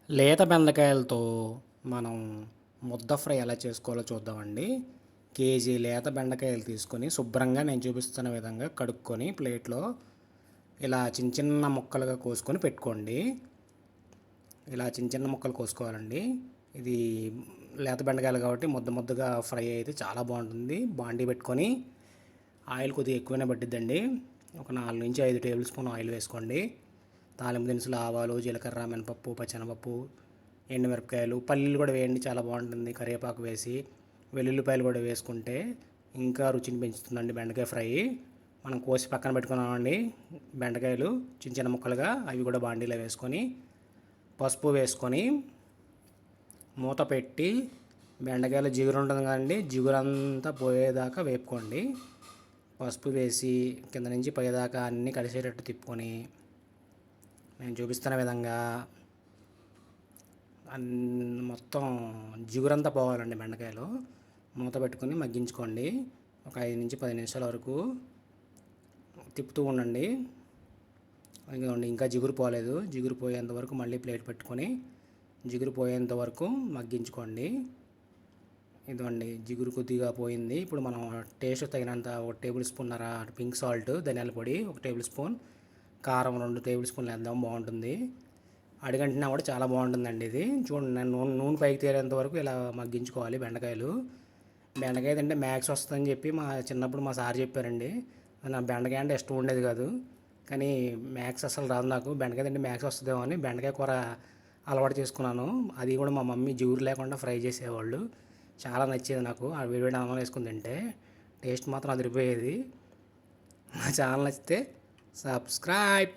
లేత బెండకాయలతో మనం ముద్ద ఫ్రై ఎలా చేసుకోవాలో చూద్దామండి. కేజీ లేత బెండకాయలు తీసుకొని శుభ్రంగా నేను చూపిస్తున్న విధంగా కడుక్కొని ప్లేట్లో ఇలా చిన్న చిన్న ముక్కలుగా కోసుకొని పెట్టుకోండి. ఇలా చిన్న చిన్న ముక్కలు కోసుకోవాలండి. ఇది లేత బెండకాయలు కాబట్టి ముద్ద ముద్దగా ఫ్రై అయితే చాలా బాగుంటుంది. బాండీ పెట్టుకొని ఆయిల్ కొద్దిగా ఎక్కువనే పట్టిద్దండి. ఒక 4 నుంచి 5 టేబుల్ స్పూన్ ఆయిల్ వేసుకోండి. తాలింపు దినుసులు, ఆవాలు, జీలకర్ర, మినపప్పు, పచ్చెనపప్పు, ఎండుమిరపకాయలు, పల్లీలు కూడా వేయండి, చాలా బాగుంటుంది. కరివేపాకు వేసి వెల్లుల్లిపాయలు కూడా వేసుకుంటే ఇంకా రుచిని పెంచుతుందండి బెండకాయ ఫ్రై. మనం కోసి పక్కన పెట్టుకున్నామండి బెండకాయలు చిన్న చిన్న ముక్కలుగా, అవి కూడా బాండీలో వేసుకొని పసుపు వేసుకొని మూత పెట్టి బెండకాయలు జిగురు ఉంటుంది కదండి, జిగురంతా పోయేదాకా వేపుకోండి. పసుపు వేసి కింద నుంచి పైదాకా అన్నీ కలిసేటట్టు తిప్పుకొని నేను చూపిస్తున్న విధంగా మొత్తం జిగురంతా పోవాలండి బెండకాయలు. మూత పెట్టుకొని మగ్గించుకోండి. ఒక 5 నుంచి 10 నిమిషాల వరకు తిప్పుతూ ఉండండి. ఇదిగోండి, ఇంకా జిగురు పోలేదు. జిగురు పోయేంత వరకు మళ్ళీ ప్లేట్ పెట్టుకొని జిగురు పోయేంత వరకు మగ్గించుకోండి. ఇదిగోండి, జిగురు కొద్దిగా పోయింది. ఇప్పుడు మనం టేస్ట్ తగినంత 1 టేబుల్ స్పూన్నర పింక్ సాల్ట్, ధనియాల పొడి 1 టేబుల్ స్పూన్, కారం 2 టేబుల్ స్పూన్లు వేద్దాం, బాగుంటుంది. అడిగంటినా కూడా చాలా బాగుంటుందండి ఇది. చూడండి, నేను నూనె పైకి తేలేంత వరకు ఇలా మగ్గించుకోవాలి బెండకాయలు. బెండకాయ తింటే మ్యాక్స్ వస్తుందని చెప్పి చిన్నప్పుడు మా సార్ చెప్పారండి. నా బెండకాయ అంటే ఇష్టం ఉండేది కాదు, కానీ మ్యాక్స్ అసలు రాదు నాకు. బెండకాయ తింటే మ్యాక్స్ వస్తుందేమో అని బెండకాయ కూర అలవాటు చేసుకున్నాను. అది కూడా మా మమ్మీ జిగురు లేకుండా ఫ్రై చేసేవాళ్ళు. చాలా నచ్చేది నాకు. ఆ వేడివేడి అన్నం వేసుకుని తింటే టేస్ట్ మాత్రం అదిరిపోయేది. నా ఛానల్ నచ్చితే సబ్స్క్రైబ్.